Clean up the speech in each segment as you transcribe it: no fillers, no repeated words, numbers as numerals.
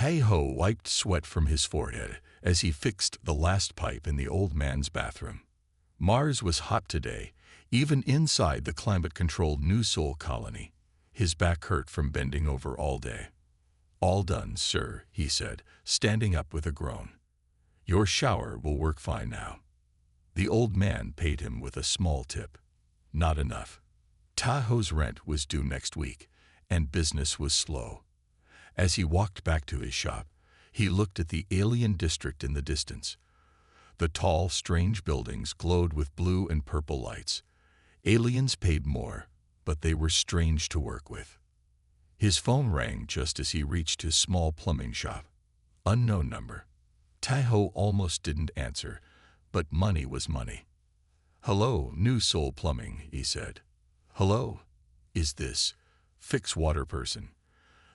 Tai-Ho wiped sweat from his forehead as he fixed the last pipe in the old man's bathroom. Mars was hot today, even inside the climate-controlled New Sol colony. His back hurt from bending over all day. "All done, sir," he said, standing up with a groan. "Your shower will work fine now." The old man paid him with a small tip. Not enough. Tai-Ho's rent was due next week, and business was slow. As he walked back to his shop, he looked at the alien district in the distance. The tall, strange buildings glowed with blue and purple lights. Aliens paid more, but they were strange to work with. His phone rang just as he reached his small plumbing shop. Unknown number. Tai-Ho almost didn't answer, but money was money. "Hello, New Sol Plumbing," he said. "Hello. Is this Fix Water person?"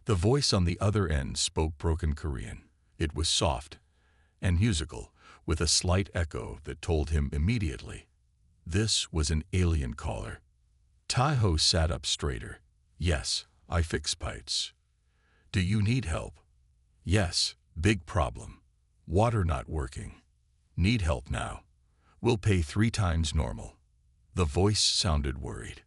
The voice on the other end spoke broken Korean. It was soft and musical, with a slight echo that told him immediately. This was an alien caller. Tai-Ho sat up straighter. "Yes, I fix pipes." "Do you need help?" "Yes, big problem. Water not working. Need help now. We'll pay 3 times normal." The voice sounded worried.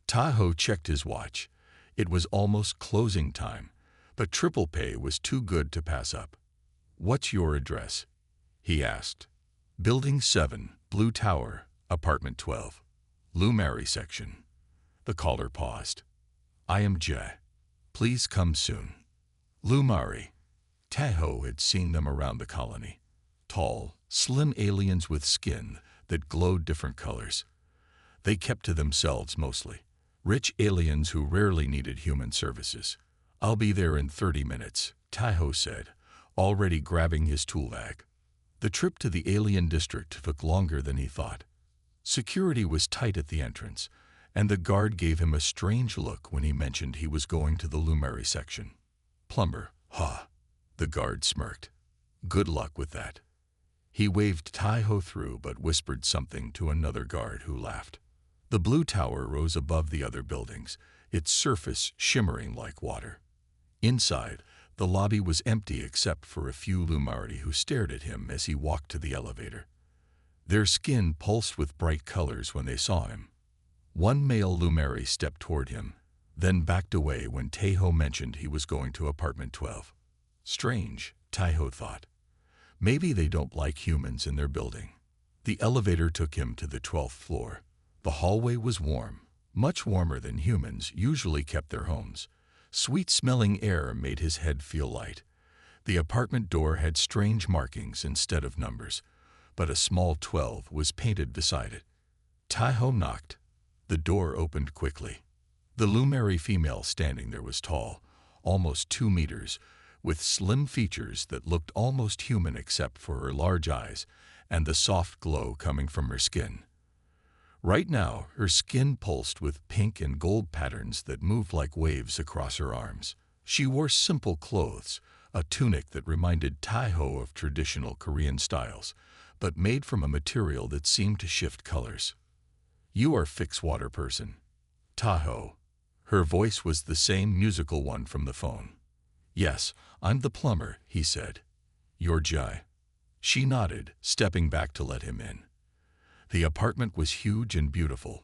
Tai-Ho checked his watch. It was almost closing time, but triple pay was too good to pass up. "What's your address?" he asked. "Building 7, Blue Tower, Apartment 12, Lumari section." The caller paused. "I am Jay. Please come soon." Lumari. Tai-Ho had seen them around the colony. Tall, slim aliens with skin that glowed different colors. They kept to themselves mostly. Rich aliens who rarely needed human services. "I'll be there in 30 minutes, Tai-Ho said, already grabbing his tool bag. The trip to the alien district took longer than he thought. Security was tight at the entrance, and the guard gave him a strange look when he mentioned he was going to the Lumari section. "Plumber, huh?" The guard smirked. "Good luck with that." He waved Tai-Ho through but whispered something to another guard who laughed. The blue tower rose above the other buildings, its surface shimmering like water. Inside, the lobby was empty except for a few Lumari who stared at him as he walked to the elevator. Their skin pulsed with bright colors when they saw him. One male Lumari stepped toward him, then backed away when Tai-Ho mentioned he was going to apartment 12. Strange, Tai-Ho thought. Maybe they don't like humans in their building. The elevator took him to the 12th floor. The hallway was warm, much warmer than humans usually kept their homes. Sweet-smelling air made his head feel light. The apartment door had strange markings instead of numbers, but a small 12 was painted beside it. Tai-Ho knocked. The door opened quickly. The Lumari female standing there was tall, almost 2 meters, with slim features that looked almost human except for her large eyes and the soft glow coming from her skin. Right now, her skin pulsed with pink and gold patterns that moved like waves across her arms. She wore simple clothes, a tunic that reminded Tai-Ho of traditional Korean styles, but made from a material that seemed to shift colors. "You are Fix Water person." Tai-Ho. Her voice was the same musical one from the phone. "Yes, I'm the plumber," he said. "You're Jai." She nodded, stepping back to let him in. The apartment was huge and beautiful.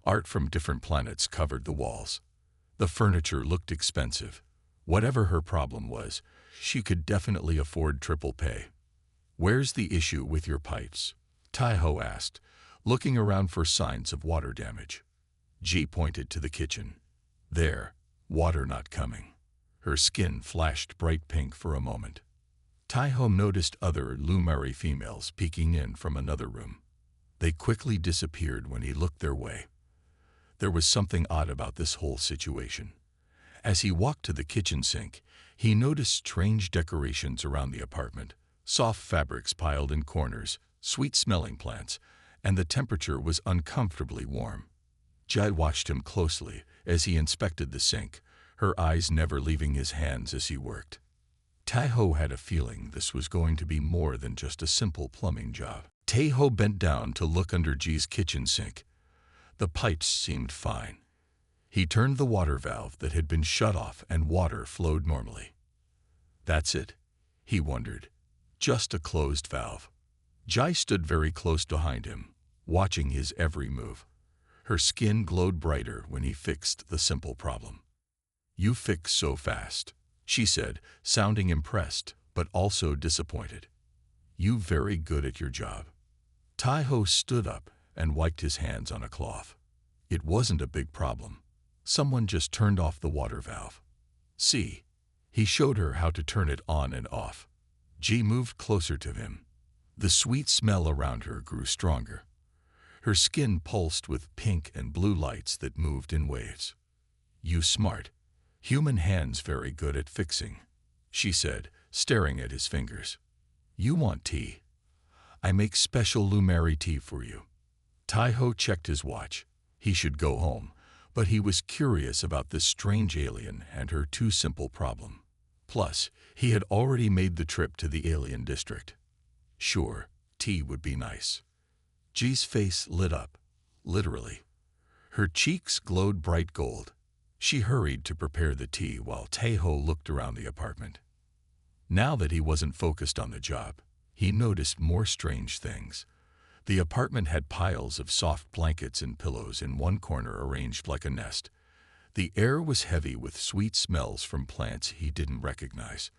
Art from different planets covered the walls. The furniture looked expensive. Whatever her problem was, she could definitely afford triple pay. "Where's the issue with your pipes?" Tai-Ho asked, looking around for signs of water damage. Ji pointed to the kitchen. "There, water not coming." Her skin flashed bright pink for a moment. Tai-Ho noticed other Lumari females peeking in from another room. They quickly disappeared when he looked their way. There was something odd about this whole situation. As he walked to the kitchen sink, he noticed strange decorations around the apartment, soft fabrics piled in corners, sweet-smelling plants, and the temperature was uncomfortably warm. Jai watched him closely as he inspected the sink, her eyes never leaving his hands as he worked. Tai-Ho had a feeling this was going to be more than just a simple plumbing job. Tai-Ho bent down to look under Ji's kitchen sink. The pipes seemed fine. He turned the water valve that had been shut off and water flowed normally. That's it, he wondered. Just a closed valve. Jai stood very close behind him, watching his every move. Her skin glowed brighter when he fixed the simple problem. "You fix so fast," she said, sounding impressed but also disappointed. "You very good at your job." Tai-ho stood up and wiped his hands on a cloth. It wasn't a big problem. Someone just turned off the water valve. "See." He showed her how to turn it on and off. Ji moved closer to him. The sweet smell around her grew stronger. Her skin pulsed with pink and blue lights that moved in waves. "You smart. Human hands very good at fixing," she said, staring at his fingers. "You want tea? I make special Lumari tea for you." Tai-ho checked his watch. He should go home, but he was curious about this strange alien and her too simple problem. Plus, he had already made the trip to the alien district. Sure, tea would be nice. Ji's face lit up, literally. Her cheeks glowed bright gold. She hurried to prepare the tea while Tai-ho looked around the apartment. Now that he wasn't focused on the job, he noticed more strange things. The apartment had piles of soft blankets and pillows in one corner arranged like a nest. The air was heavy with sweet smells from plants he didn't recognize.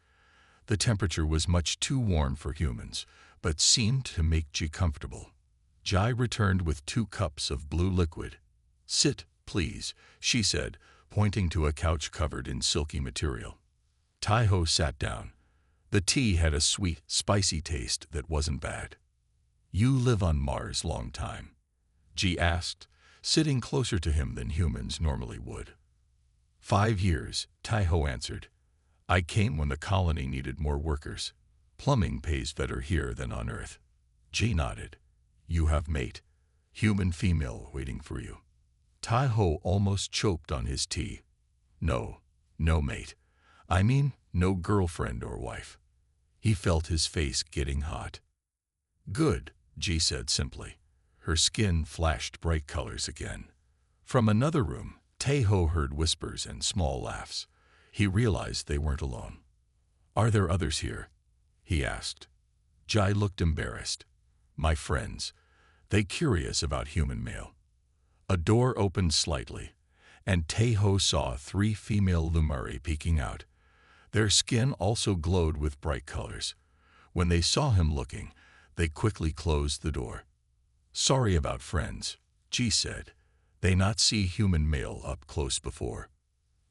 The temperature was much too warm for humans, but seemed to make Ji comfortable. Jai returned with 2 cups of blue liquid. "Sit, please," she said, pointing to a couch covered in silky material. Tai-ho sat down. The tea had a sweet, spicy taste that wasn't bad. "You live on Mars long time?" Ji asked, sitting closer to him than humans normally would. 5 years, Tai-ho answered. "I came when the colony needed more workers. Plumbing pays better here than on Earth." Ji nodded. "You have mate, human female waiting for you." Tai-ho almost choked on his tea. No mate. I mean, no girlfriend or wife." He felt his face getting hot. "Good," Ji said simply. Her skin flashed bright colors again. From another room, Tai-ho heard whispers and small laughs. He realized they weren't alone. "Are there others here?" he asked. Jai looked embarrassed. "My friends. They curious about human male." A door opened slightly, and Tai-ho saw 3 female Lumari peeking out. Their skin also glowed with bright colors. When they saw him looking, they quickly closed the door. "Sorry about friends," Ji said. "They not see human male up close before."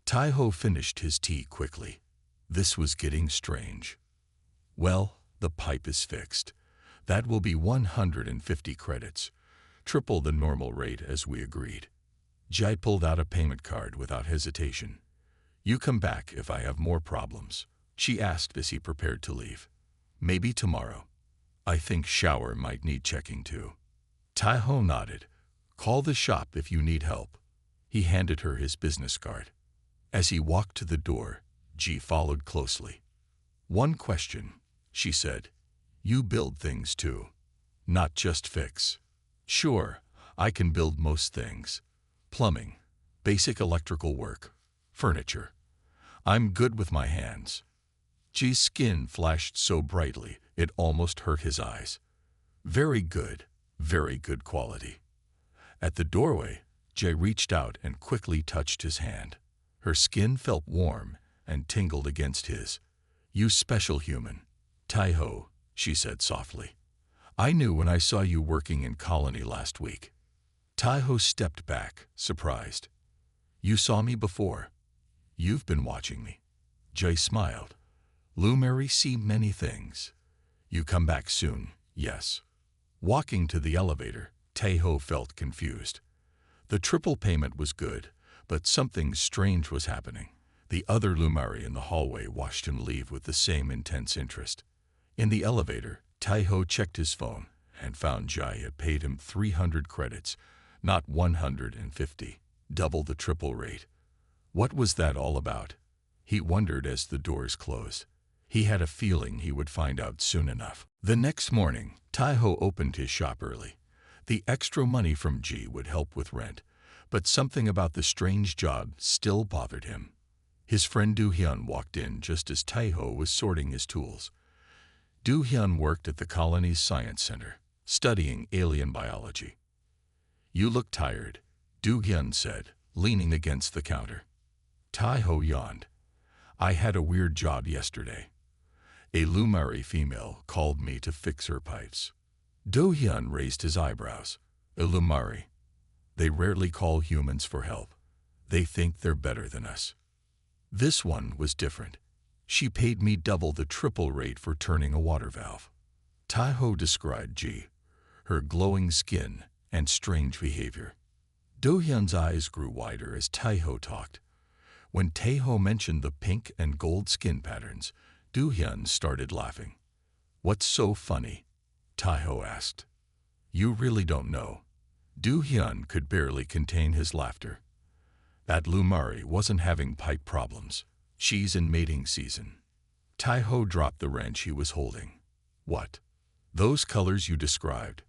Tai-ho finished his tea quickly. This was getting strange. "Well, the pipe is fixed. That will be 150 credits, triple the normal rate as we agreed." Jai pulled out a payment card without hesitation. "You come back if I have more problems," she asked as he prepared to leave. "Maybe tomorrow. I think shower might need checking too." Tai-ho nodded. "Call the shop if you need help." He handed her his business card. As he walked to the door, Ji followed closely. "One question," she said. "You build things too, not just fix?" "Sure, I can build most things. Plumbing, basic electrical work, furniture. I'm good with my hands." Ji's skin flashed so brightly it almost hurt his eyes. Very good quality." At the doorway, Jai reached out and quickly touched his hand. Her skin felt warm and tingled against his. "You special human, Tai-ho," she said softly. "I knew when I saw you working in colony last week." Tai-ho stepped back, surprised. "You saw me before? You've been watching me." Jai smiled. "Lumari see many things. You come back soon, yes." Walking to the elevator, Tai-ho felt confused. The triple payment was good, but something strange was happening. The other Lumari in the hallway watched him leave with the same intense interest. In the elevator, Tai-ho checked his phone and found Jai had paid him 300 credits, not 150, double the triple rate. What was that all about? He wondered as the doors closed. He had a feeling he would find out soon enough. The next morning, Tai-ho opened his shop early. The extra money from Ji would help with rent, but something about the strange job still bothered him. His friend Do-hyun walked in just as Tae-ho was sorting his tools. Do-hyun worked at the colony's science center, studying alien biology. "You look tired," Do-hyun said, leaning against the counter. Tae-ho yawned. "I had a weird job yesterday. A Lumari female called me to fix her pipes." Do-hyun raised his eyebrows. "A Lumari? They rarely call humans for help. They think they're better than us." This one was different. "She paid me double the triple rate for turning a water valve." Tae-ho described Ji, her glowing skin, and strange behavior. Do-hyun's eyes grew wider as Tae-ho talked. When Tae-ho mentioned the pink and gold skin patterns, Do-hyun started laughing. "What's so funny?" Tae-ho asked. "You really don't know." Do-hyun could barely contain his laughter. "That Lumari wasn't having pipe problems. She's in mating season." Tae-ho dropped the wrench he was holding. "What? Those colors you described?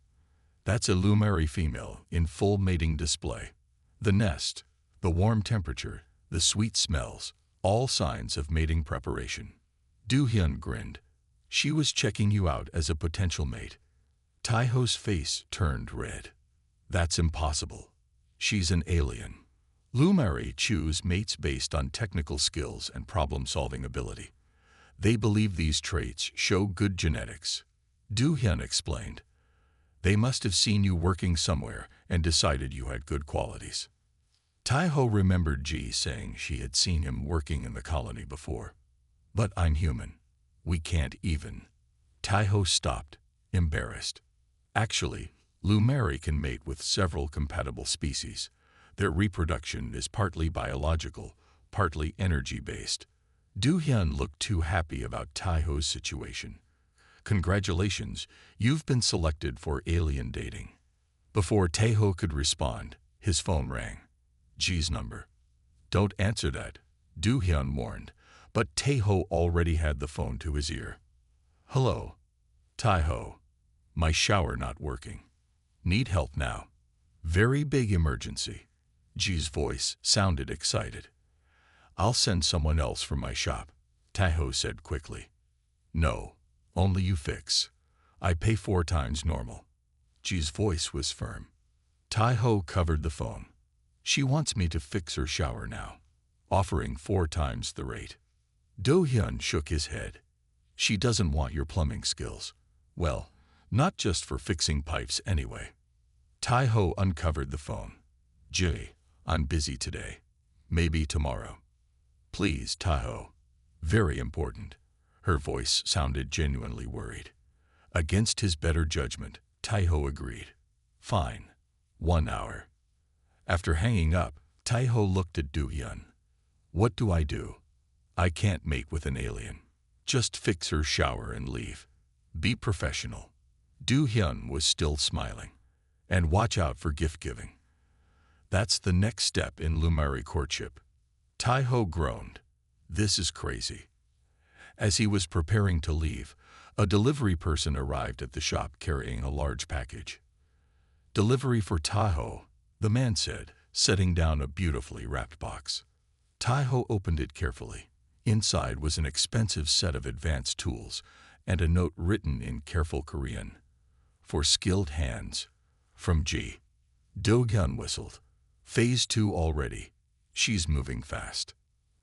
That's a Lumari female in full mating display. The nest, the warm temperature, the sweet smells, all signs of mating preparation." Do-hyun grinned. "She was checking you out as a potential mate." Tae-ho's face turned red. "That's impossible. She's an alien." Lumari choose mates based on technical skills and problem-solving ability. They believe these traits show good genetics. Do-hyun explained. "They must have seen you working somewhere and decided you had good qualities." Tae-ho remembered Ji saying she had seen him working in the colony before. "But I'm human. We can't even." Tae-ho stopped, embarrassed. Actually, Lumari can mate with several compatible species. Their reproduction is partly biological, partly energy-based. Do-hyun looked too happy about Tae-ho's situation. "Congratulations, you've been selected for alien dating." Before Tae-ho could respond, his phone rang. Ji's number. "Don't answer that," Do-hyun warned, but Tae-ho already had the phone to his ear. "Hello. Tae-ho. My shower not working. Need help now. Very big emergency." Ji's voice sounded excited. "I'll send someone else from my shop," Tae-ho said quickly. "No, only you fix. I pay 4 times normal." Ji's voice was firm. Tae-ho covered the phone. "She wants me to fix her shower now, offering 4 times the rate." Do-hyun shook his head. "She doesn't want your plumbing skills. Well, not just for fixing pipes anyway." Tae-ho uncovered the phone. "Ji, I'm busy today. Maybe tomorrow." "Please, Tae-ho. Very important." Her voice sounded genuinely worried. Against his better judgment, Tae-ho agreed. "Fine. 1 hour." After hanging up, Tae-ho looked at Do-hyun. "What do I do? I can't mate with an alien. Just fix her shower and leave. Be professional." Do-hyun was still smiling. "And watch out for gift-giving. That's the next step in Lumari courtship." Tae-ho groaned. "This is crazy." As he was preparing to leave, a delivery person arrived at the shop carrying a large package. "Delivery for Tae-ho," the man said, setting down a beautifully wrapped box. Tae-ho opened it carefully. Inside was an expensive set of advanced tools and a note written in careful Korean. "For skilled hands. From Ji." Do-hyun whistled. "Phase 2 already. She's moving fast."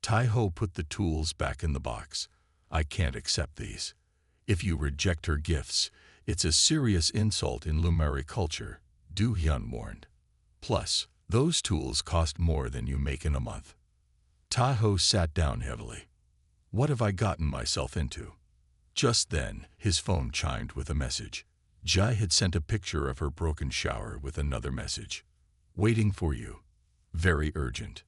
Tae-ho put the tools back in the box. "I can't accept these. If you reject her gifts, it's a serious insult in Lumari culture," Do-hyun warned. "Plus, those tools cost more than you make in a month." Tae-ho sat down heavily. What have I gotten myself into? Just then, his phone chimed with a message. Jai had sent a picture of her broken shower with another message. "Waiting for you. Very urgent."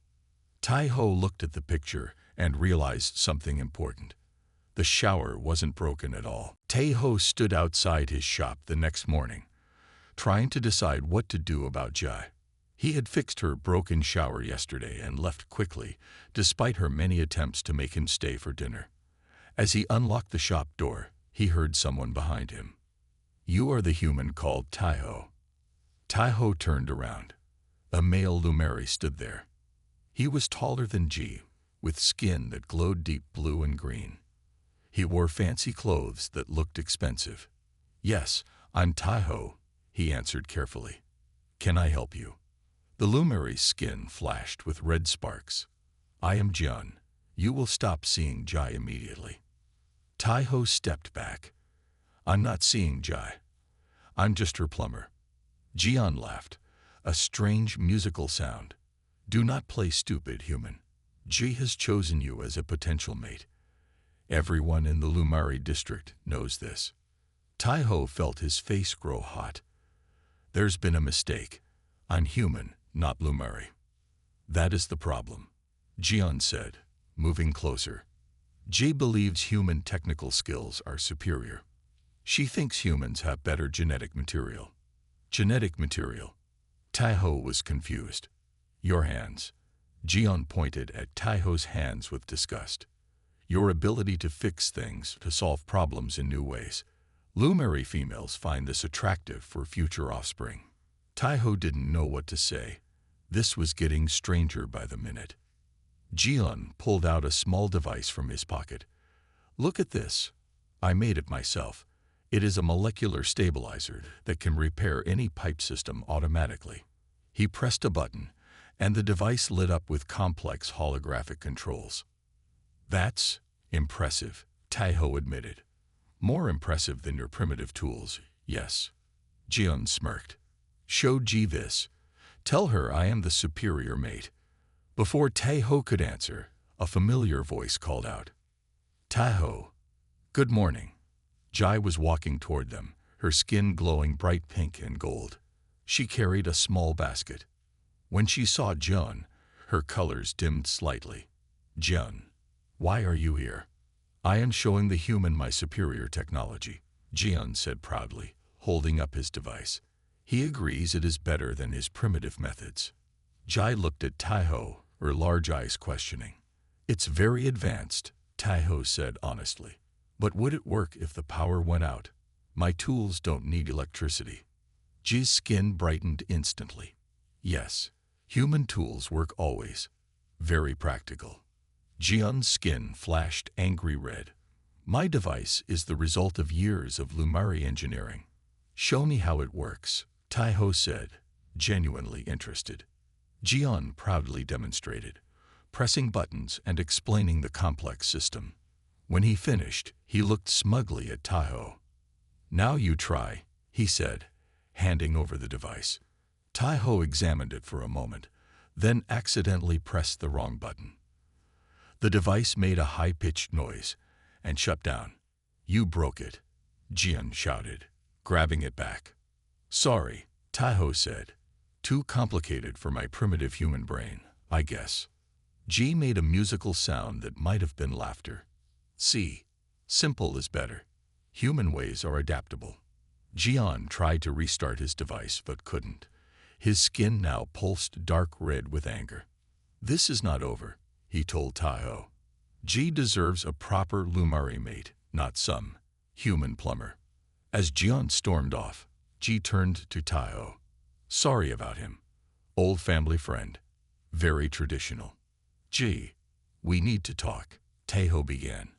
Tae-ho looked at the picture and realized something important. The shower wasn't broken at all. Tae-ho stood outside his shop the next morning, trying to decide what to do about Jai. He had fixed her broken shower yesterday and left quickly, despite her many attempts to make him stay for dinner. As he unlocked the shop door, he heard someone behind him. "You are the human called Tae-ho." Tae-ho turned around. A male Lumari stood there. He was taller than Ji, with skin that glowed deep blue and green. He wore fancy clothes that looked expensive. "Yes, I'm Taiho," he answered carefully. "Can I help you?" The Lumeri's skin flashed with red sparks. "I am Jian. You will stop seeing Jai immediately." Taiho stepped back. "I'm not seeing Jai. I'm just her plumber." Jian laughed, a strange musical sound. "Do not play stupid, human. Ji has chosen you as a potential mate. Everyone in the Lumari district knows this." Taiho felt his face grow hot. "There's been a mistake. I'm human, not Lumari." "That is the problem," Jian said, moving closer. "Ji believes human technical skills are superior. She thinks humans have better genetic material." "Genetic material?" Taiho was confused. "Your hands." Jian pointed at Taiho's hands with disgust. "Your ability to fix things, to solve problems in new ways. Lumari females find this attractive for future offspring." Taiho didn't know what to say. This was getting stranger by the minute. Jian pulled out a small device from his pocket. "Look at this. I made it myself. It is a molecular stabilizer that can repair any pipe system automatically." He pressed a button, and the device lit up with complex holographic controls. "That's impressive," Taiho admitted. "More impressive than your primitive tools, yes." Jian smirked. "Show Ji this. Tell her I am the superior mate." Before Taiho could answer, a familiar voice called out. "Taiho." "Good morning." Jai was walking toward them, her skin glowing bright pink and gold. She carried a small basket. When she saw Jian, her colors dimmed slightly. "Jian, why are you here?" "I am showing the human my superior technology," Jian said proudly, holding up his device. "He agrees it is better than his primitive methods." Jai looked at Taiho, her large eyes questioning. "It's very advanced," Taiho said honestly. "But would it work if the power went out? My tools don't need electricity." Ji's skin brightened instantly. "Yes, human tools work always. Very practical." Jian's skin flashed angry red. "My device is the result of years of Lumari engineering." "Show me how it works," Taiho said, genuinely interested. Jian proudly demonstrated, pressing buttons and explaining the complex system. When he finished, he looked smugly at Taiho. "Now you try," he said, handing over the device. Taiho examined it for a moment, then accidentally pressed the wrong button. The device made a high-pitched noise and shut down. "You broke it," Jian shouted, grabbing it back. "Sorry," Taiho said. "Too complicated for my primitive human brain, I guess." Ji made a musical sound that might have been laughter. "See, simple is better. Human ways are adaptable." Jian tried to restart his device but couldn't. His skin now pulsed dark red with anger. "This is not over," he told Taiho. "Ji deserves a proper Lumari mate, not some human plumber." As Jian stormed off, Ji turned to Taiho. "Sorry about him. Old family friend. Very traditional." "Ji, we need to talk," Taiho began.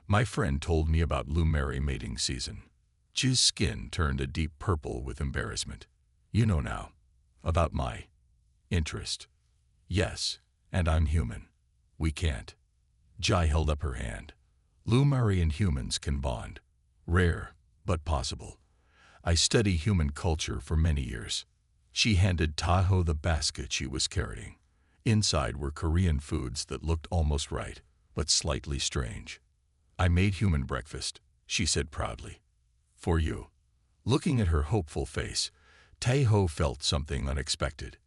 "My friend told me about Lumari mating season." Ji's skin turned a deep purple with embarrassment. "You know now. About my interest." "Yes, and I'm human. We can't." Jai held up her hand. "Lumari and humans can bond. Rare, but possible. I study human culture for many years." She handed Taiho the basket she was carrying. Inside were Korean foods that looked almost right, but slightly strange. "I made human breakfast," she said proudly. "For you." Looking at her hopeful face, Taiho felt something unexpected.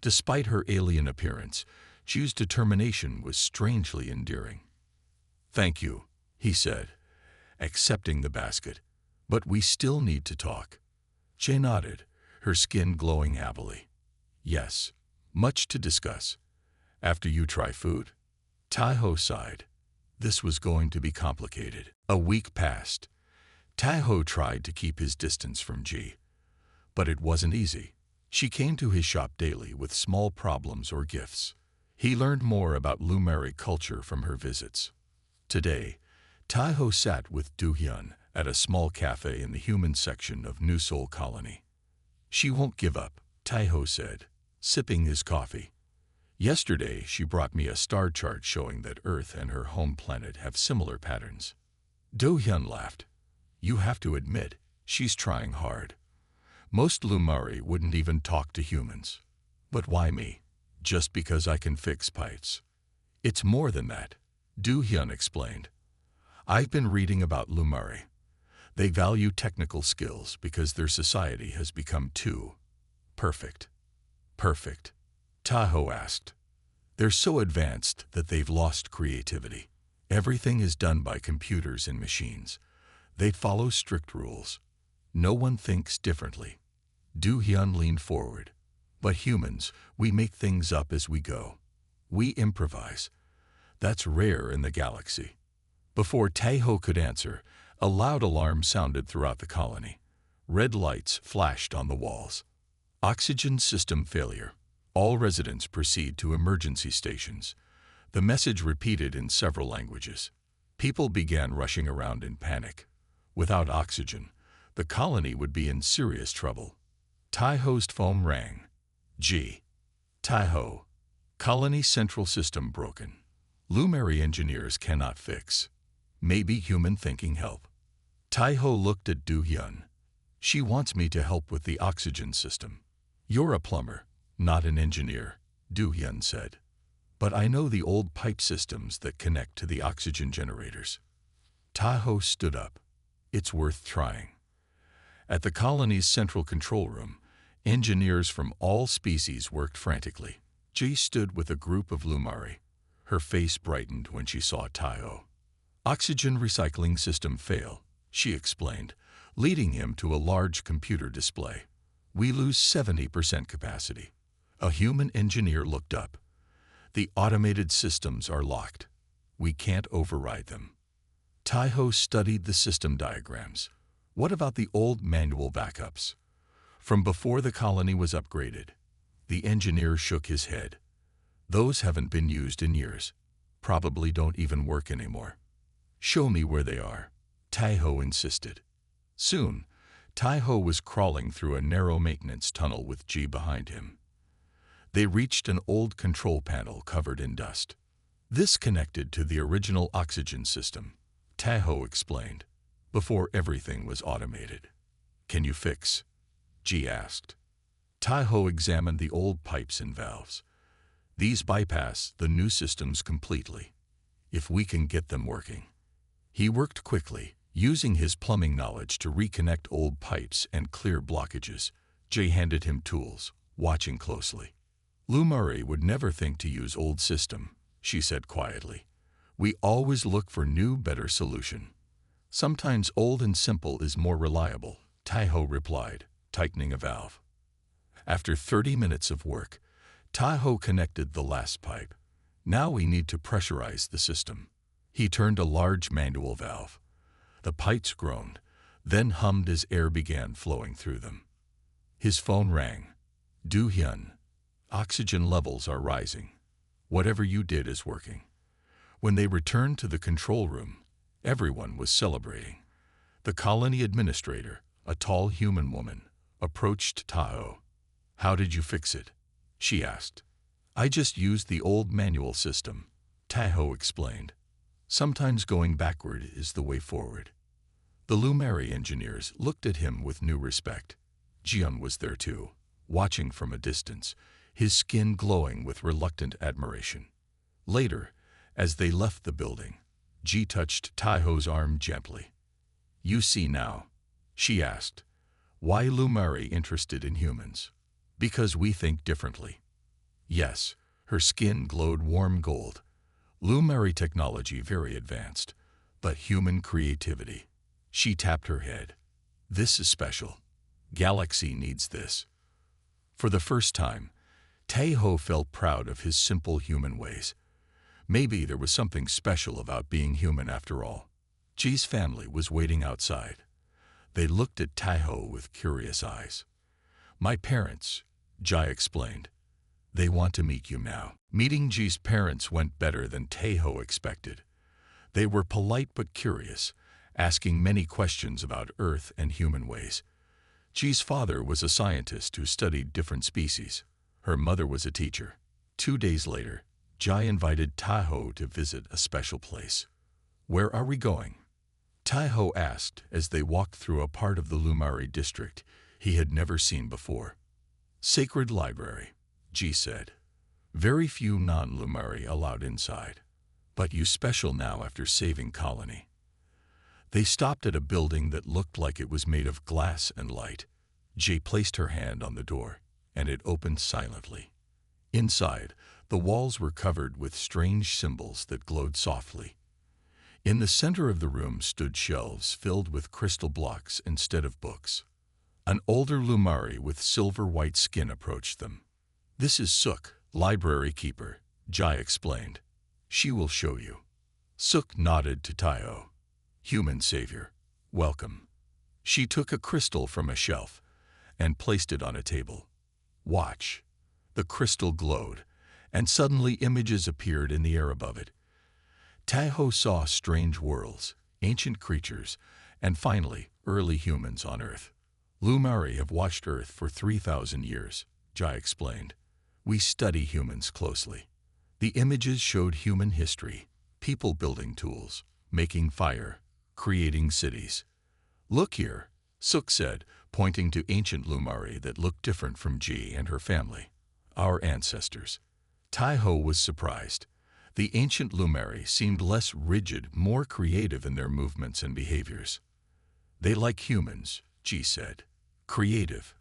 Despite her alien appearance, Ji's determination was strangely endearing. "Thank you," he said, accepting the basket. "But we still need to talk." Ji nodded, her skin glowing happily. "Yes, much to discuss. After you try food." Taiho sighed. This was going to be complicated. A week passed. Taiho tried to keep his distance from Ji, but it wasn't easy. She came to his shop daily with small problems or gifts. He learned more about Lumeri culture from her visits. Today, Taiho sat with Do-hyun at a small cafe in the human section of New Seoul Colony. She won't give up, Taiho said, sipping his coffee. Yesterday, she brought me a star chart showing that Earth and her home planet have similar patterns. Do-hyun laughed. You have to admit, she's trying hard. Most Lumari wouldn't even talk to humans. But why me? Just because I can fix pipes. It's more than that, Do-hyun explained. I've been reading about Lumari. They value technical skills because their society has become too perfect. Perfect? Taiho asked. They're so advanced that they've lost creativity. Everything is done by computers and machines. They follow strict rules. No one thinks differently. Do-hyun leaned forward. But humans, we make things up as we go. We improvise. That's rare in the galaxy. Before Taiho could answer, a loud alarm sounded throughout the colony. Red lights flashed on the walls. Oxygen system failure. All residents proceed to emergency stations. The message repeated in several languages. People began rushing around in panic. Without oxygen, the colony would be in serious trouble. Taiho's phone rang. Taiho. Colony central system broken. Lumeri engineers cannot fix. Maybe human thinking help. Taiho looked at Do-hyun. She wants me to help with the oxygen system. You're a plumber, not an engineer, Do-hyun said. But I know the old pipe systems that connect to the oxygen generators. Taiho stood up. It's worth trying. At the colony's central control room, engineers from all species worked frantically. Ji stood with a group of Lumari. Her face brightened when she saw Taiho. Oxygen recycling system fail, she explained, leading him to a large computer display. We lose 70% capacity. A human engineer looked up. The automated systems are locked. We can't override them. Taiho studied the system diagrams. What about the old manual backups? From before the colony was upgraded. The engineer shook his head. Those haven't been used in years. Probably don't even work anymore. Show me where they are, Taiho insisted. Soon, Taiho was crawling through a narrow maintenance tunnel with Ji behind him. They reached an old control panel covered in dust. This connected to the original oxygen system, Taiho explained, before everything was automated. Can you fix? Ji asked. Taiho examined the old pipes and valves. These bypass the new systems completely, if we can get them working. He worked quickly, using his plumbing knowledge to reconnect old pipes and clear blockages. Jay handed him tools, watching closely. Lumari would never think to use old system, she said quietly. We always look for new, better solution. Sometimes old and simple is more reliable, Taiho replied, tightening a valve. After 30 minutes of work, Taiho connected the last pipe. Now we need to pressurize the system. He turned a large manual valve. The pipes groaned, then hummed as air began flowing through them. His phone rang. Do-hyun. Oxygen levels are rising. Whatever you did is working. When they returned to the control room, everyone was celebrating. The colony administrator, a tall human woman, approached Taiho. How did you fix it? She asked. I just used the old manual system, Taiho explained. Sometimes going backward is the way forward. The Lumeri engineers looked at him with new respect. Jian was there too, watching from a distance, his skin glowing with reluctant admiration. Later, as they left the building, Ji touched Taiho's arm gently. You see now, she asked. Why Lumeri interested in humans? Because we think differently. Yes, her skin glowed warm gold. Lumeri technology very advanced, but human creativity. She tapped her head. This is special. Galaxy needs this. For the first time, Taiho felt proud of his simple human ways. Maybe there was something special about being human after all. Ji's family was waiting outside. They looked at Taiho with curious eyes. My parents, Ji explained. They want to meet you now. Meeting Ji's parents went better than Taeho expected. They were polite but curious, asking many questions about Earth and human ways. Ji's father was a scientist who studied different species. Her mother was a teacher. 2 days later, Ji invited Taeho to visit a special place. "Where are we going?" Taeho asked as they walked through a part of the Lumari district he had never seen before. "Sacred Library," Ji said. "Very few non-Lumari allowed inside. But you special now after saving colony." They stopped at a building that looked like it was made of glass and light. Ji placed her hand on the door, and it opened silently. Inside, the walls were covered with strange symbols that glowed softly. In the center of the room stood shelves filled with crystal blocks instead of books. An older Lumari with silver-white skin approached them. "This is Suk, library keeper," Ji explained. "She will show you." Suk nodded to Taeho. "Human savior, welcome." She took a crystal from a shelf and placed it on a table. "Watch." The crystal glowed, and suddenly images appeared in the air above it. Taeho saw strange worlds, ancient creatures, and finally, early humans on Earth. "Lumari have watched Earth for 3,000 years, Ji explained. "We study humans closely." The images showed human history, people building tools, making fire, creating cities. "Look here," Suk said, pointing to ancient Lumari that looked different from Ji and her family. "Our ancestors." Taeho was surprised. The ancient Lumari seemed less rigid, more creative in their movements and behaviors. "They like humans," Ji said. "Creative,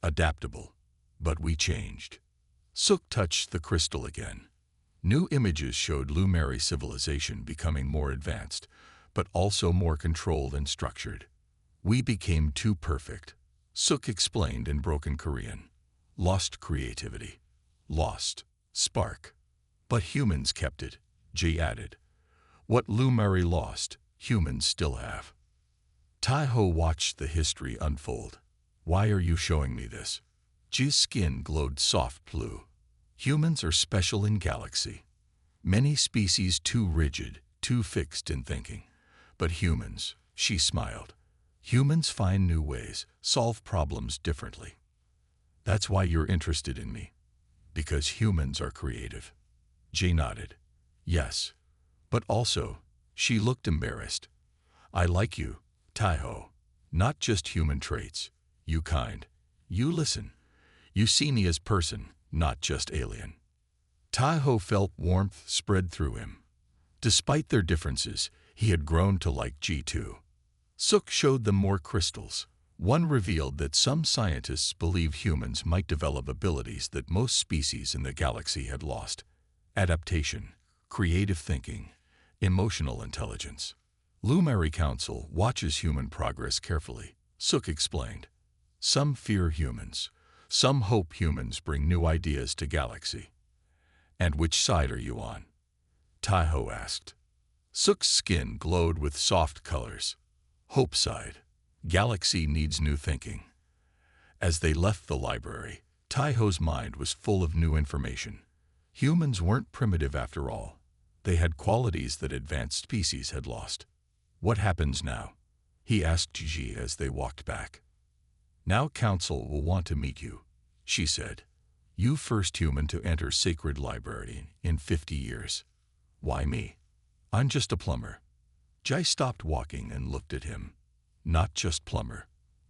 adaptable, but we changed." Suk touched the crystal again. New images showed Lumari civilization becoming more advanced, but also more controlled and structured. "We became too perfect," Suk explained in broken Korean. "Lost creativity. Lost spark. But humans kept it," Ji added. "What Lumari lost, humans still have." Taeho watched the history unfold. "Why are you showing me this?" Ji's skin glowed soft blue. "Humans are special in galaxy. Many species too rigid, too fixed in thinking. But humans," she smiled. "Humans find new ways, solve problems differently. That's why you're interested in me. Because humans are creative." Ji nodded. "Yes. But also," she looked embarrassed, "I like you, Taeho. Not just human traits. You kind. You listen. You see me as person, not just alien." Taeho felt warmth spread through him. Despite their differences, he had grown to like Ji too. Suk showed them more crystals. One revealed that some scientists believe humans might develop abilities that most species in the galaxy had lost. Adaptation, creative thinking, emotional intelligence. "Lumari Council watches human progress carefully," Suk explained. "Some fear humans. Some hope humans bring new ideas to galaxy." "And which side are you on?" Taeho asked. Suk's skin glowed with soft colors. "Hope side. Galaxy needs new thinking." As they left the library, Taeho's mind was full of new information. Humans weren't primitive after all. They had qualities that advanced species had lost. "What happens now?" he asked Ji as they walked back. "Now Council will want to meet you," she said. "You first human to enter Sacred Library in 50 years. "Why me? I'm just a plumber." Ji stopped walking and looked at him. "Not just plumber.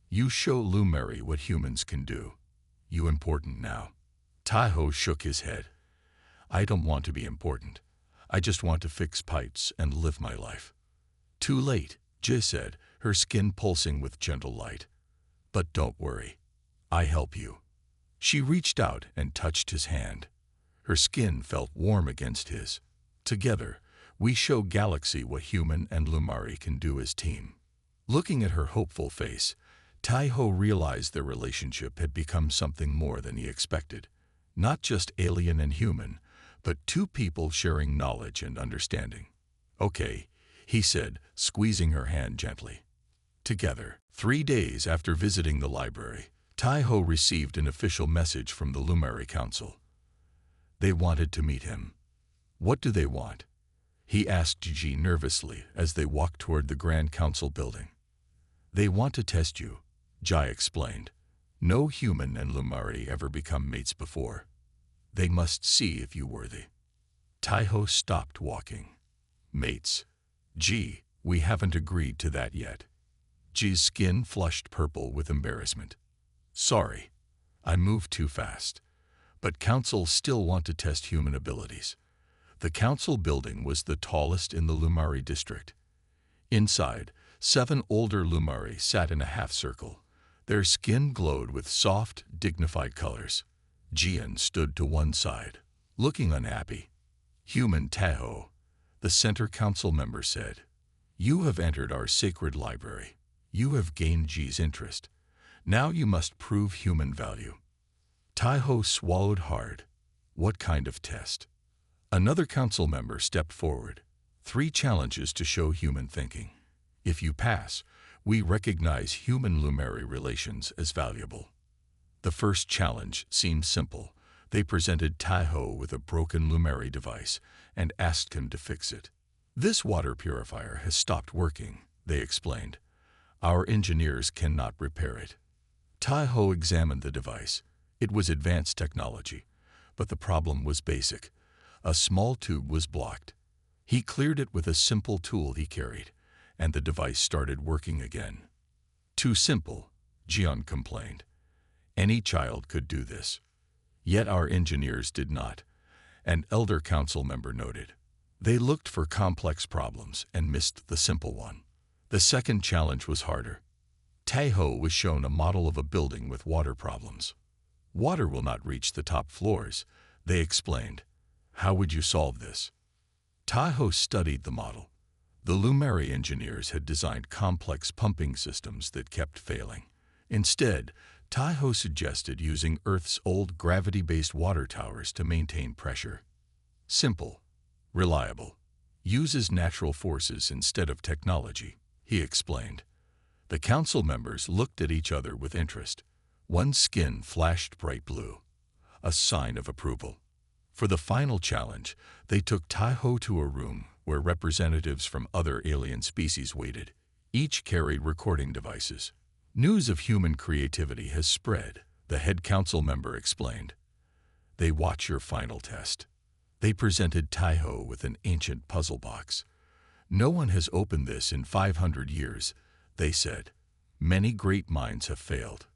You show Lumari what humans can do. You important now." Taeho shook his head. "I don't want to be important. I just want to fix pipes and live my life." "Too late," Ji said, her skin pulsing with gentle light. "But don't worry. I help you." She reached out and touched his hand. Her skin felt warm against his. "Together, we show Galaxy what human and Lumari can do as team." Looking at her hopeful face, Taeho realized their relationship had become something more than he expected. Not just alien and human, but two people sharing knowledge and understanding. "Okay," he said, squeezing her hand gently. Together, 3 days after visiting the library, Taeho received an official message from the Lumari Council. They wanted to meet him. What do they want? He asked Ji nervously as they walked toward the Grand Council building. They want to test you, Jai explained. No human and Lumari ever become mates before. They must see if you're worthy. Taiho stopped walking. Mates. Ji, we haven't agreed to that yet. Ji's skin flushed purple with embarrassment. Sorry, I moved too fast. But Council still want to test human abilities. The Council building was the tallest in the Lumari district. Inside, 7 older Lumari sat in a half-circle. Their skin glowed with soft, dignified colors. Jian stood to one side, looking unhappy. Human Taho, the center council member said, you have entered our sacred library. You have gained Ji's interest. Now you must prove human value. Taiho swallowed hard. What kind of test? Another council member stepped forward. 3 challenges to show human thinking. If you pass, we recognize human-Lumari relations as valuable. The first challenge seemed simple. They presented Taiho with a broken Lumari device and asked him to fix it. This water purifier has stopped working, they explained. Our engineers cannot repair it. Taiho examined the device. It was advanced technology, but the problem was basic. A small tube was blocked. He cleared it with a simple tool he carried, and the device started working again. Too simple, Jian complained. Any child could do this. Yet our engineers did not, an elder council member noted. They looked for complex problems and missed the simple one. The second challenge was harder. Taiho was shown a model of a building with water problems. Water will not reach the top floors, they explained. How would you solve this? Taiho studied the model. The Lumari engineers had designed complex pumping systems that kept failing. Instead, Taiho suggested using Earth's old gravity-based water towers to maintain pressure. Simple, reliable, uses natural forces instead of technology, he explained. The council members looked at each other with interest. One's skin flashed bright blue, a sign of approval. For the final challenge, they took Taiho to a room where representatives from other alien species waited. Each carried recording devices. News of human creativity has spread, the head council member explained. They watch your final test. They presented Taiho with an ancient puzzle box. No one has opened this in 500 years, they said. Many great minds have failed.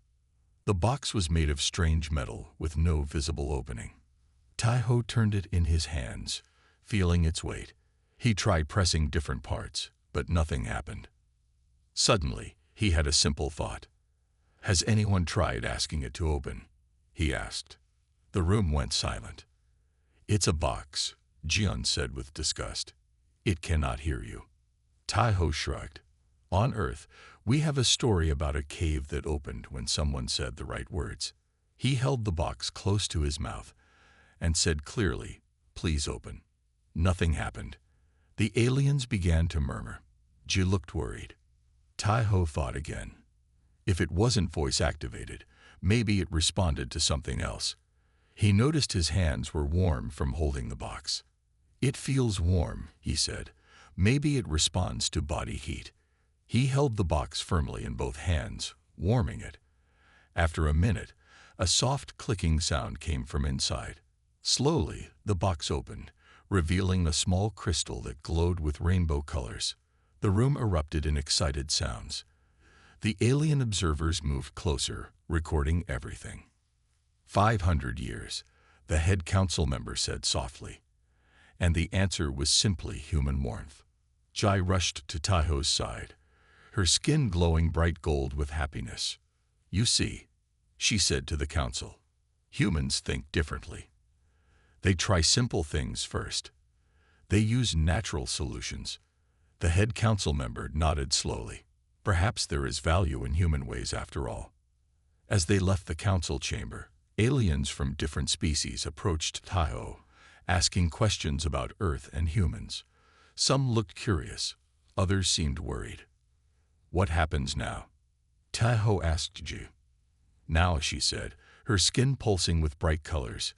The box was made of strange metal with no visible opening. Taiho turned it in his hands, feeling its weight. He tried pressing different parts, but nothing happened. Suddenly, he had a simple thought. Has anyone tried asking it to open? He asked. The room went silent. It's a box, Jian said with disgust. It cannot hear you. Taiho shrugged. On Earth, we have a story about a cave that opened when someone said the right words. He held the box close to his mouth and said clearly, please open. Nothing happened. The aliens began to murmur. Ji looked worried. Taiho thought again. If it wasn't voice-activated, maybe it responded to something else. He noticed his hands were warm from holding the box. It feels warm, he said. Maybe it responds to body heat. He held the box firmly in both hands, warming it. After a minute, a soft clicking sound came from inside. Slowly, the box opened, revealing a small crystal that glowed with rainbow colors. The room erupted in excited sounds. The alien observers moved closer, recording everything. 500 years, the head council member said softly. And the answer was simply human warmth. Jai rushed to Taiho's side, her skin glowing bright gold with happiness. You see, she said to the council, humans think differently. They try simple things first. They use natural solutions. The head council member nodded slowly. Perhaps there is value in human ways after all. As they left the council chamber, aliens from different species approached Taiho, asking questions about Earth and humans. Some looked curious, others seemed worried. What happens now? Taiho asked Ji. Now, she said, her skin pulsing with bright colors.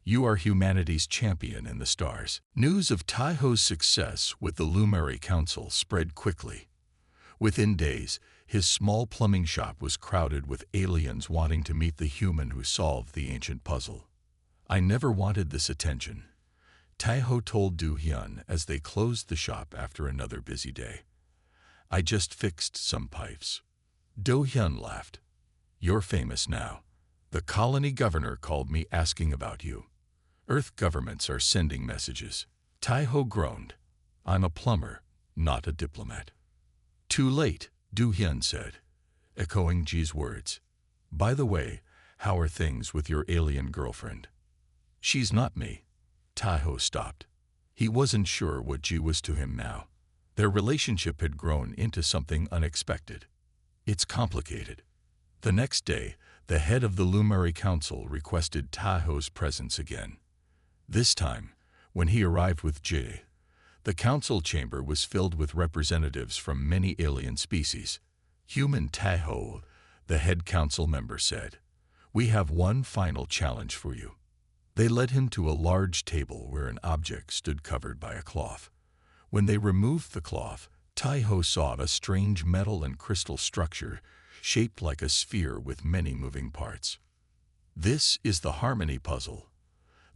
You are humanity's champion in the stars. News of Taiho's success with the Lumari Council spread quickly. Within days, his small plumbing shop was crowded with aliens wanting to meet the human who solved the ancient puzzle. I never wanted this attention, Taiho told Du Hyun as they closed the shop after another busy day. I just fixed some pipes. Do Hyun laughed. You're famous now. The colony governor called me asking about you. Earth governments are sending messages. Taiho groaned. I'm a plumber, not a diplomat. Too late, Du Hyun said, echoing Ji's words. By the way, how are things with your alien girlfriend? She's not me. Taiho stopped. He wasn't sure what Ji was to him now. Their relationship had grown into something unexpected. It's complicated. The next day, the head of the Lumari Council requested Taiho's presence again. This time, when he arrived with Ji, the council chamber was filled with representatives from many alien species. Human Taiho, the head council member said, "We have one final challenge for you." They led him to a large table where an object stood covered by a cloth. When they removed the cloth, Taiho saw a strange metal and crystal structure shaped like a sphere with many moving parts. This is the harmony puzzle,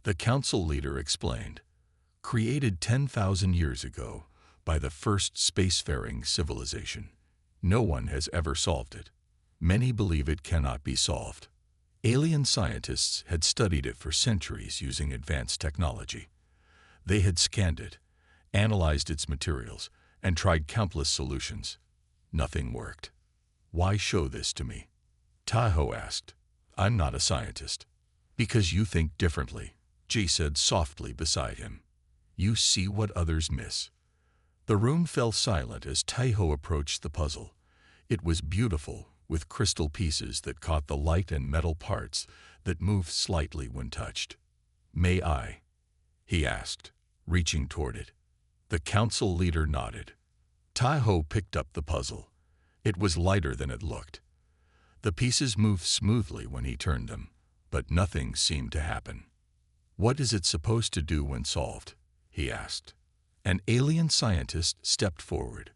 the council leader explained. Created 10,000 years ago by the first spacefaring civilization. No one has ever solved it. Many believe it cannot be solved. Alien scientists had studied it for centuries using advanced technology. They had scanned it, analyzed its materials, and tried countless solutions. Nothing worked. Why show this to me? Taiho asked. I'm not a scientist. Because you think differently, Ji said softly beside him. You see what others miss. The room fell silent as Taiho approached the puzzle. It was beautiful, with crystal pieces that caught the light and metal parts that moved slightly when touched. May I? He asked, reaching toward it. The council leader nodded. Taiho picked up the puzzle. It was lighter than it looked. The pieces moved smoothly when he turned them, but nothing seemed to happen. What is it supposed to do when solved? He asked. An alien scientist stepped forward.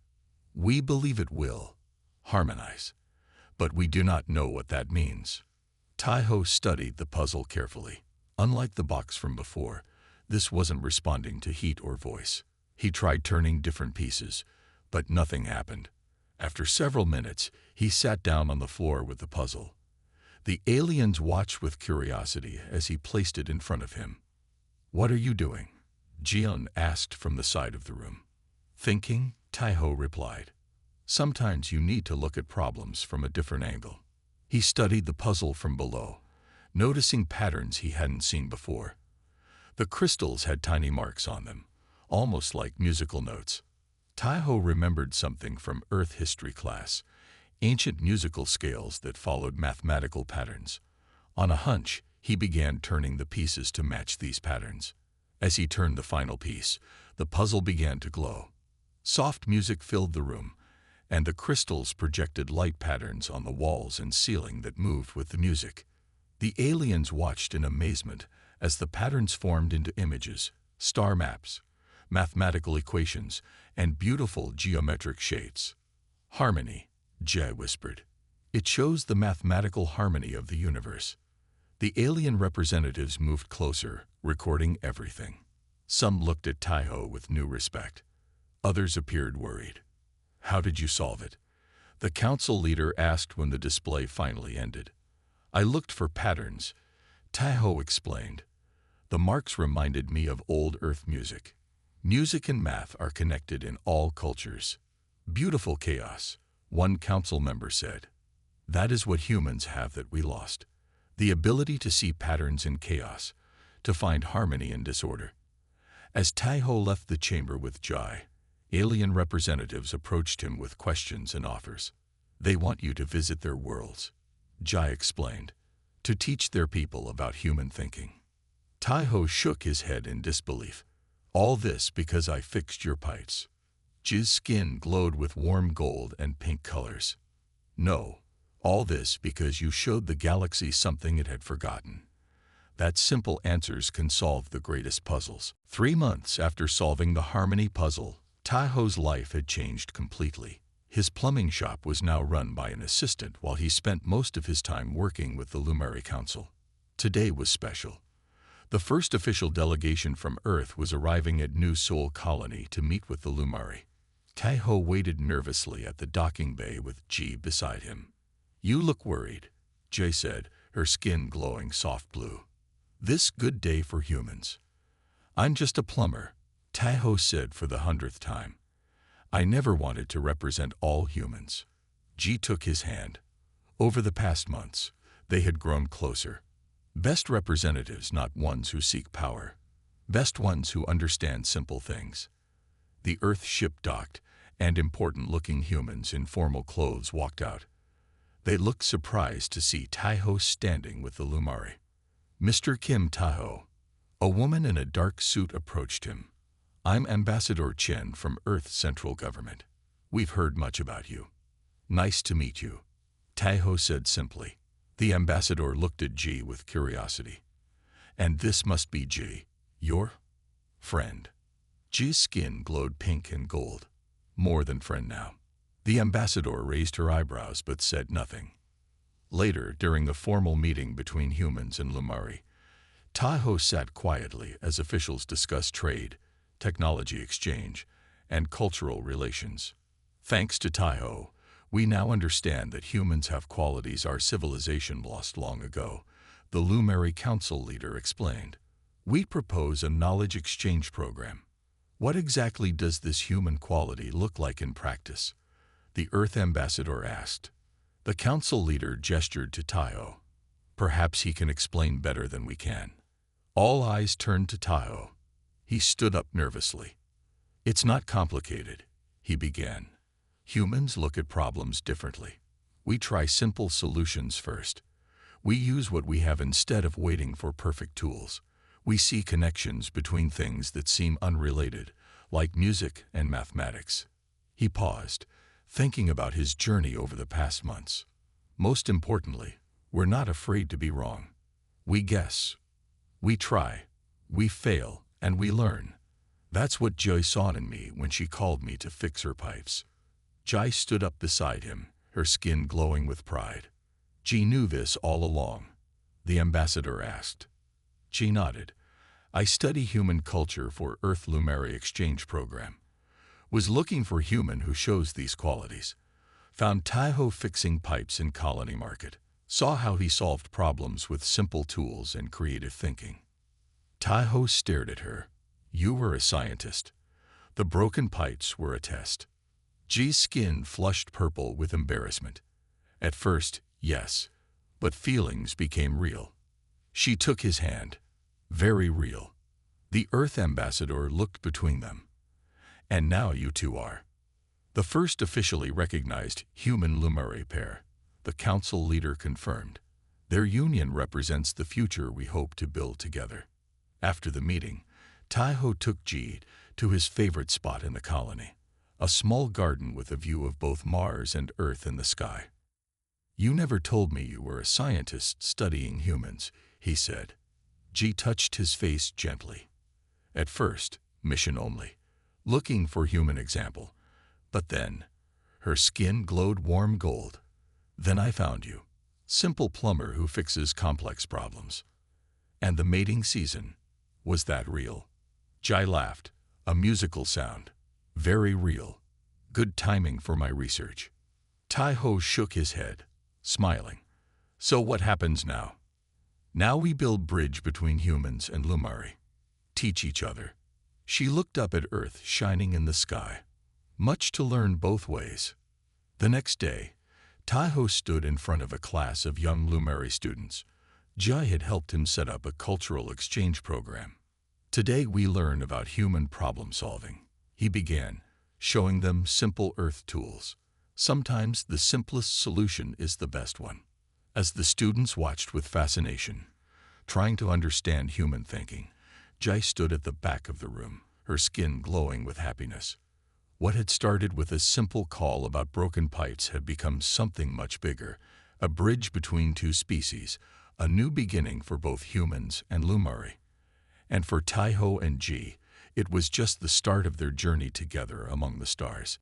We believe it will harmonize, but we do not know what that means. Taiho studied the puzzle carefully. Unlike the box from before, this wasn't responding to heat or voice. He tried turning different pieces, but nothing happened. After several minutes, he sat down on the floor with the puzzle. The aliens watched with curiosity as he placed it in front of him. What are you doing? Jian asked from the side of the room. Thinking, Taiho replied. Sometimes you need to look at problems from a different angle. He studied the puzzle from below, noticing patterns he hadn't seen before. The crystals had tiny marks on them, almost like musical notes. Taiho remembered something from Earth history class, ancient musical scales that followed mathematical patterns. On a hunch, he began turning the pieces to match these patterns. As he turned the final piece, the puzzle began to glow. Soft music filled the room, and the crystals projected light patterns on the walls and ceiling that moved with the music. The aliens watched in amazement as the patterns formed into images, star maps, mathematical equations, and beautiful geometric shapes. Harmony, Jie whispered. It shows the mathematical harmony of the universe. The alien representatives moved closer, recording everything. Some looked at Taiho with new respect. Others appeared worried. How did you solve it? The council leader asked when the display finally ended. I looked for patterns, Taiho explained. The marks reminded me of old Earth music. Music and math are connected in all cultures. Beautiful chaos, one council member said. That is what humans have that we lost. The ability to see patterns in chaos, to find harmony in disorder. As Taiho left the chamber with Jai, alien representatives approached him with questions and offers. They want you to visit their worlds, Jai explained, to teach their people about human thinking. Taiho shook his head in disbelief. All this because I fixed your pipes. Ji's skin glowed with warm gold and pink colors. No, all this because you showed the galaxy something it had forgotten. that simple answers can solve the greatest puzzles. 3 months after solving the harmony puzzle, Taiho's life had changed completely. His plumbing shop was now run by an assistant while he spent most of his time working with the Lumari Council. Today was special. The first official delegation from Earth was arriving at New Sol Colony to meet with the Lumari. Taiho waited nervously at the docking bay with Ji beside him. "You look worried," Ji said, her skin glowing soft blue. "This good day for humans." "I'm just a plumber," Taiho said for the 100th time. "I never wanted to represent all humans." Ji took his hand. Over the past months, they had grown closer. Best representatives, not ones who seek power. Best ones who understand simple things. The Earth ship docked, and important-looking humans in formal clothes walked out. They looked surprised to see Taiho standing with the Lumari. "Mr. Kim Taiho." A woman in a dark suit approached him. "I'm Ambassador Chen from Earth Central Government. We've heard much about you." "Nice to meet you," Taiho said simply. The ambassador looked at Ji with curiosity. "And this must be Ji, your friend." Ji's skin glowed pink and gold. "More than friend now." The ambassador raised her eyebrows but said nothing. Later, during the formal meeting between humans and Lumari, Taiho sat quietly as officials discussed trade, technology exchange, and cultural relations. "Thanks to Taiho, we now understand that humans have qualities our civilization lost long ago," the Lumari Council leader explained. "We propose a knowledge exchange program." "What exactly does this human quality look like in practice?" the Earth ambassador asked. The council leader gestured to Taiho. "Perhaps he can explain better than we can." All eyes turned to Taiho. He stood up nervously. "It's not complicated," he began. "Humans look at problems differently. We try simple solutions first. We use what we have instead of waiting for perfect tools. We see connections between things that seem unrelated, like music and mathematics." He paused, thinking about his journey over the past months. "Most importantly, we're not afraid to be wrong. We guess. We try. We fail, and we learn." That's what Joy saw in me when she called me to fix her pipes. Jai stood up beside him, her skin glowing with pride. "Ji knew this all along?" the ambassador asked. Ji nodded. "I study human culture for Earth Lumari Exchange Program. Was looking for human who shows these qualities. Found Taiho fixing pipes in Colony Market. Saw how he solved problems with simple tools and creative thinking." Taiho stared at her. "You were a scientist. The broken pipes were a test." Ji's skin flushed purple with embarrassment. "At first, yes, but feelings became real." She took his hand. "Very real." The Earth ambassador looked between them. "And now you two are the first officially recognized human Lumari pair," the council leader confirmed. "Their union represents the future we hope to build together." After the meeting, Taiho took Ji to his favorite spot in the colony, a small garden with a view of both Mars and Earth in the sky. "You never told me you were a scientist studying humans," he said. Ji touched his face gently. "At first, mission only, looking for human example. But then," her skin glowed warm gold, "then I found you. Simple plumber who fixes complex problems." "And the mating season, was that real?" Jai laughed, a musical sound. "Very real. Good timing for my research." Taiho shook his head, smiling. "So what happens now?" "Now we build bridge between humans and Lumari. Teach each other." She looked up at Earth shining in the sky. Much to learn both ways. The next day, Taiho stood in front of a class of young Lumari students. Jai had helped him set up a cultural exchange program. "Today we learn about human problem solving," he began, showing them simple Earth tools. Sometimes the simplest solution is the best one. As the students watched with fascination, trying to understand human thinking, Jai stood at the back of the room, her skin glowing with happiness. What had started with a simple call about broken pipes had become something much bigger, a bridge between two species, a new beginning for both humans and Lumari. And for Taiho and Ji, it was just the start of their journey together among the stars.